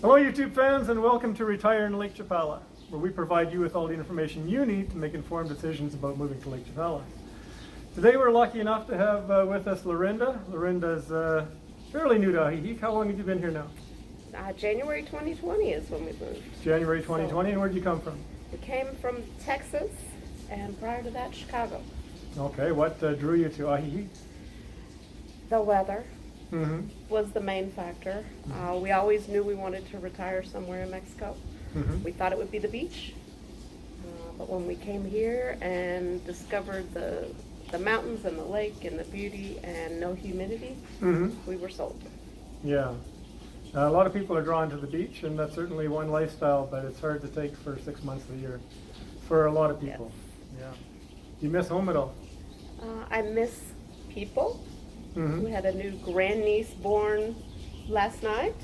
Hello YouTube fans, and welcome to Retire in Lake Chapala, where we provide you with all the information you need to make informed decisions about moving to Lake Chapala. Today we're lucky enough to have with us Lorinda. Lorinda's fairly new to Ajijic. How long have you been here now? January 2020 is when we moved. January 2020, and where'd you come from? We came from Texas, and prior to that, Chicago. Okay, what drew you to Ajijic? The weather Mm-hmm. was the main factor. We always knew we wanted to retire somewhere in Mexico. Mm-hmm. We thought it would be the beach, but when we came here and discovered the mountains and the lake and the beauty and no humidity, Mm-hmm. we were sold. Yeah. A lot of people are drawn to the beach, and that's certainly one lifestyle, but it's hard to take for 6 months of the year for a lot of people. Yes. Yeah. Do you miss home at all? I miss people. Mm-hmm. We had a new grandniece born last night.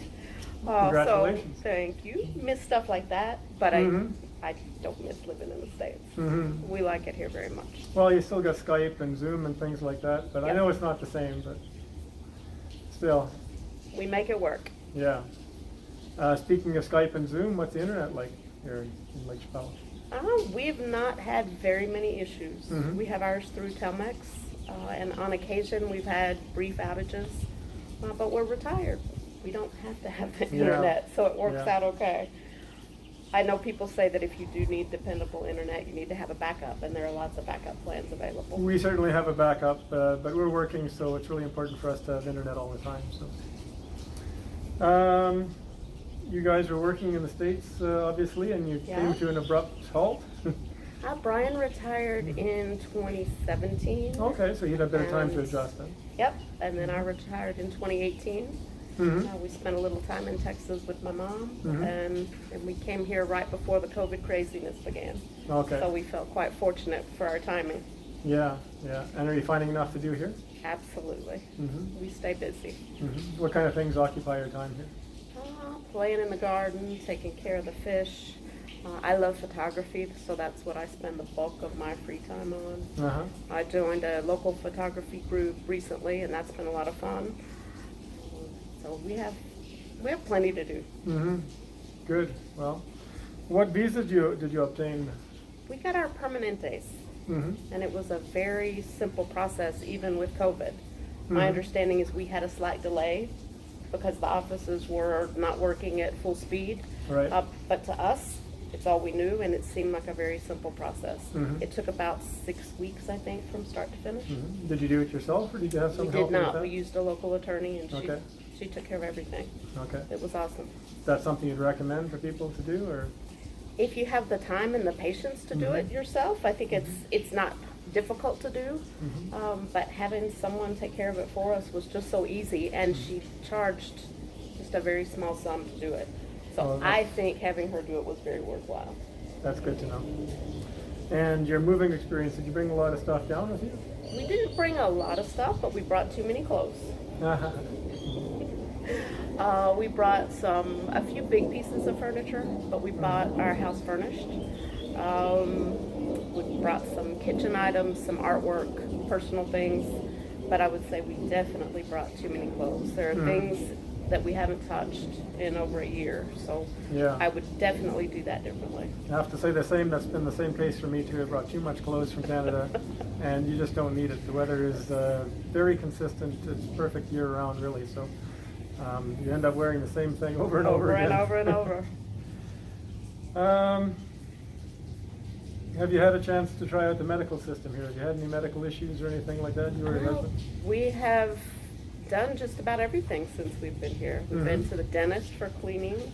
Congratulations. So, thank you. Miss stuff like that, but Mm-hmm. I don't miss living in the States. Mm-hmm. We like it here very much. Well, you still got Skype and Zoom and things like that, but I Yep. know it's not the same, but still, We make it work. yeah. Speaking of Skype and Zoom, what's the internet like here in Lake Chapala? We've not had very many issues. Mhm. We have ours through Telmex, and on occasion we've had brief outages, but we're retired. We don't have to have the Yeah. internet, so it works Yeah. out okay. I know people say that if you do need dependable internet, you need to have a backup, and there are lots of backup plans available. We certainly have a backup, but we're working, so it's really important for us to have internet all the time. So, you guys are working in the States, obviously, and you came Yeah. to an abrupt halt. Brian retired in 2017. Okay, so you'd have a bit of time to And- adjust then. Yep, and then I retired in 2018. Mm-hmm. We spent a little time in Texas with my mom, Mhm. and we came here right before the COVID craziness began. Okay. So we felt quite fortunate for our timing. Yeah, yeah. And are you finding enough to do here? Absolutely. Mm-hmm. We stay busy. Mm-hmm. What kind of things occupy your time here? Playing in the garden, taking care of the fish. I love photography, so that's what I spend the bulk of my free time on. Uh-huh. I joined a local photography group recently, and that's been a lot of fun. So we have plenty to do. Mm-hmm. Good. Well, what visa did you obtain? We got our permanentes, Mm-hmm. and it was a very simple process, even with COVID. My Mhm. understanding is we had a slight delay because the offices were not working at full speed. Right. But to us, it's all we knew, and it seemed like a very simple process. Mhm. It took about 6 weeks, I think, from start to finish. Mm-hmm. Did you do it yourself, or did you have We some did help with not. that? We used a local attorney, and Okay. she took care of everything. Okay. It was awesome. Is that something you'd recommend for people to do, or? If you have the time and the patience to do Mhm. it yourself, I think it's not difficult to do. Mhm. But having someone take care of it for us was just so easy, and she charged just a very small sum to do it. So Well, I think having her do it was very worthwhile. That's good to know. And your moving experience, did you bring a lot of stuff down with you? We didn't bring a lot of stuff, but we brought too many clothes. Uh-huh. We brought a few big pieces of furniture, but we bought our house furnished. We brought some kitchen items, some artwork, personal things, but I would say we definitely brought too many clothes. There are Mhm. things that we haven't touched in over a year, so Yeah. I would definitely do that differently. I have to say the same. That's been the same case for me too. I brought too much clothes from Canada, and you just don't need it. The weather is very consistent. It's perfect year round, really. So you end up wearing the same thing over and over again. and over and over. Have you had a chance to try out the medical system here? Have you had any medical issues or anything like that? You or your husband? We have done just about everything since we've been here. We've been Mhm. to the dentist for cleaning.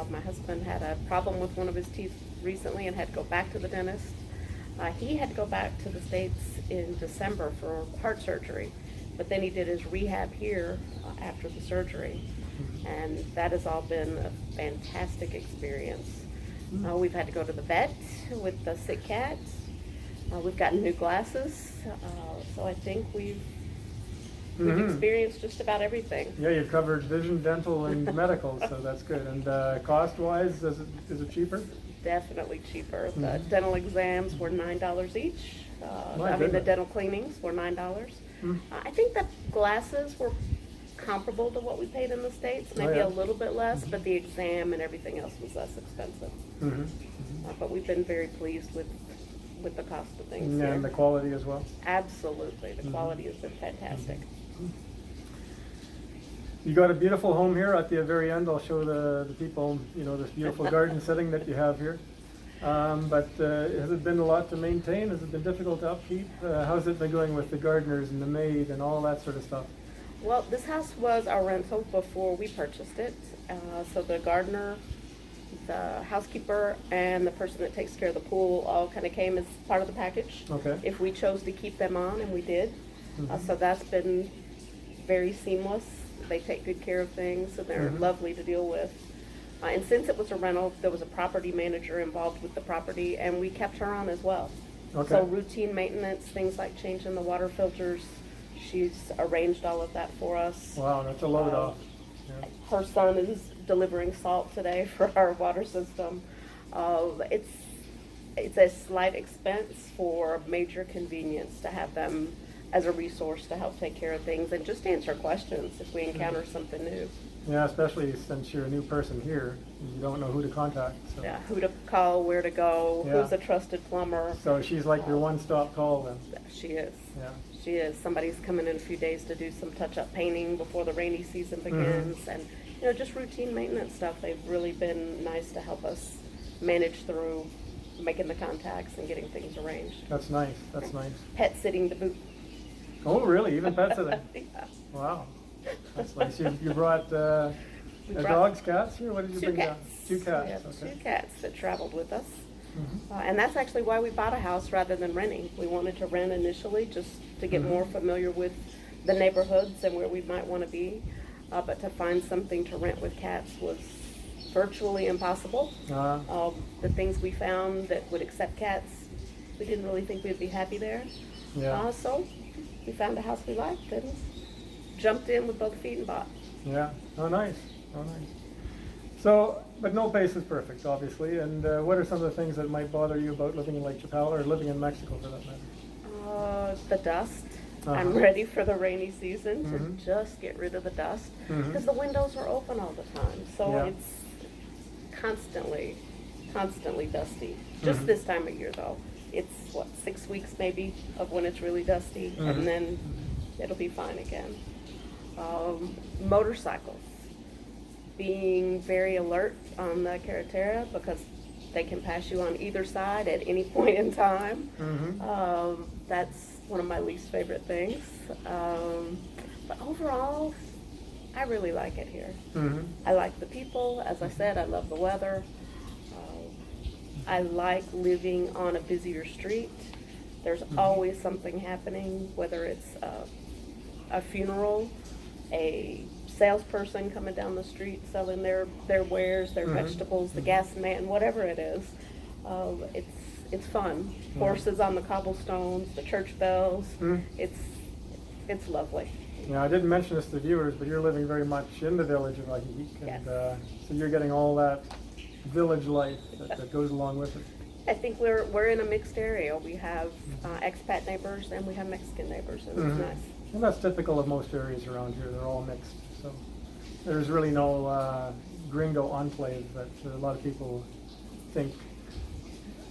My husband had a problem with one of his teeth recently and had to go back to the dentist. He had to go back to the States in December for heart surgery, but then he did his rehab here after the surgery, and that has all been a fantastic experience. We've had to go to the vet with the sick cat. We've gotten new glasses, so I think we've Mhm. experienced just about everything. Yeah, you've covered vision, dental, and medical, so that's good. And cost-wise, is it cheaper? Definitely cheaper. The Mhm. dental exams were $9 each. My The goodness. dental cleanings were $9. Mm. I think the glasses were comparable to what we paid in the States, Oh, maybe yeah. a little bit less, but the exam and everything else was less expensive. Mm-hmm. But we've been very pleased with the cost of things Yeah, here. and the quality as well. Absolutely, the quality has been fantastic. You got a beautiful home here at the very end. I'll show the people, this beautiful garden setting that you have here. But has it been a lot to maintain? Has it been difficult to upkeep? How's it been going with the gardeners and the maid and all that sort of stuff? Well, this house was our rental before we purchased it. So the gardener, the housekeeper, and the person that takes care of the pool all kind of came as part of the package. Okay. If we chose to keep them on, and we did. So that's been very seamless. They take good care of things, and they're lovely to deal with. And since it was a rental, there was a property manager involved with the property, and we kept her on as well. Okay. So routine maintenance, things like changing the water filters, she's arranged all of that for us. Wow, that's a load off. Yeah. Her son is delivering salt today for our water system. It's a slight expense for major convenience to have them as a resource to help take care of things and just answer questions if we encounter something new. Yeah, especially since you're a new person here, you don't know who to contact. So. Yeah, who to call, where to go, Yeah. who's a trusted plumber. So she's like your one-stop call then. She is. Yeah. She is. Somebody's coming in a few days to do some touch-up painting before the rainy season begins, and just routine maintenance stuff. They've really been nice to help us manage through making the contacts and getting things arranged. That's nice. That's nice. Pet sitting to boot. Oh, really? Even pet sitting? Yeah. Wow. That's nice. You brought We brought dogs, cats here? What did you two bring cats. down? Two cats. We have Okay. two cats that traveled with us. Mhm. And that's actually why we bought a house rather than renting. We wanted to rent initially just to get more familiar with the neighborhoods and where we might want to be. But to find something to rent with cats was virtually impossible. The things we found that would accept cats, we didn't really think we'd be happy there. Yeah. So we found a house we liked and jumped in with both feet and bought. Yeah. Oh, nice. Oh, nice. So, but no place is perfect, obviously. And what are some of the things that might bother you about living in Lake Chapala or living in Mexico, for that matter? The dust. I'm ready for the rainy season to just get rid of the dust because the windows are open all the time. So it's constantly dusty. Just this time of year though. It's 6 weeks maybe of when it's really dusty and then it'll be fine again. Motorcycles. Being very alert on the carretera because they can pass you on either side at any point in time. That's one of my least favorite things. But overall, I really like it here. I like the people. As I said, I love the weather. I like living on a busier street. There's always something happening, whether it's a funeral, a salesperson coming down the street selling their wares, their vegetables, the gas man, whatever it is. It's fun. Horses on the cobblestones, the church bells. It's lovely. Yeah, I didn't mention this to viewers, but you're living very much in the village of Ajijic, and so you're getting all that village life that goes along with it. I think we're in a mixed area. We have expat neighbors and we have Mexican neighbors, and it's nice. And that's typical of most areas around here. They're all mixed. So there's really no gringo enclave that a lot of people think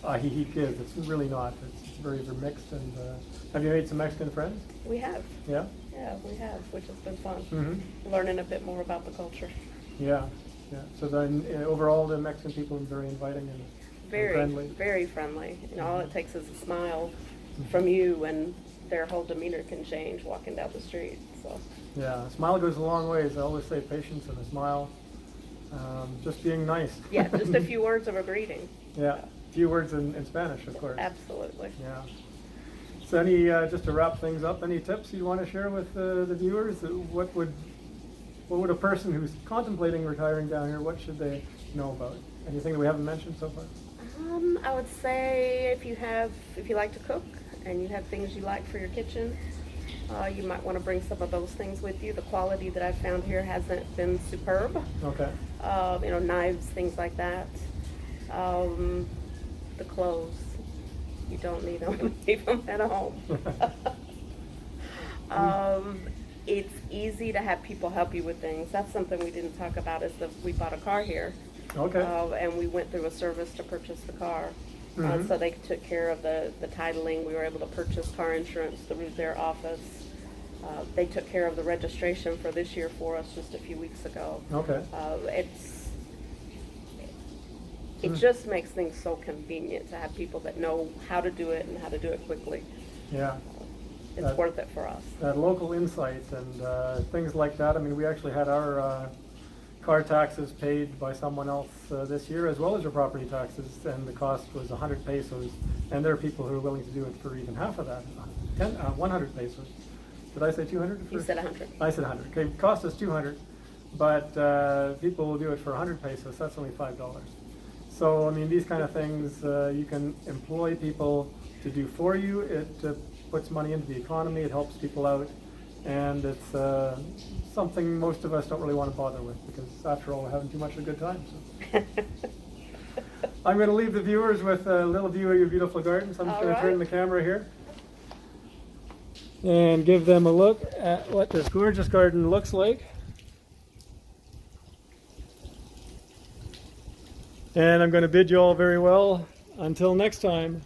Ajijic is. It's really not. It's very, very mixed. And have you made some Mexican friends? We have. Yeah? Yeah, we have, which has been fun. Learning a bit more about the culture. Yeah. Yeah. So then overall the Mexican people are very inviting and friendly. Very friendly. All it takes is a smile from you and their whole demeanor can change walking down the street. So yeah, a smile goes a long ways. I always say patience and a smile. Just being nice. Yeah, just a few words of a greeting. Yeah, a few words in Spanish, of course. Absolutely. Yeah. So any, just to wrap things up, any tips you want to share with the viewers? What would a person who's contemplating retiring down here, what should they know about it? Anything that we haven't mentioned so far? I would say if you like to cook and you have things you like for your kitchen, you might want to bring some of those things with you. The quality that I've found here hasn't been superb. Okay. Knives, things like that. The clothes, you don't need them. Leave them at home. it's easy to have people help you with things. That's something we didn't talk about, is that we bought a car here. Okay. And we went through a service to purchase the car. Mhm. So they took care of the titling. We were able to purchase car insurance through their office. They took care of the registration for this year for us just a few weeks ago. Okay. It just makes things so convenient to have people that know how to do it and how to do it quickly. Yeah. It's worth it for us. That local insight and things like that. I mean, we actually had our car taxes paid by someone else this year, as well as your property taxes, and the cost was 100 pesos. And there are people who are willing to do it for even half of that, 100 pesos. Did I say 200? You said 100. I said 100. Okay, it cost us 200, but people will do it for 100 pesos. That's only $5. So, I mean, these kind of things, you can employ people to do for you. It puts money into the economy. It helps people out. And it's something most of us don't really want to bother with, because after all, we're having too much of a good time. So. I'm going to leave the viewers with a little view of your beautiful garden. So I'm just going to turn the camera here and give them a look at what this gorgeous garden looks like. And I'm going to bid you all very well until next time.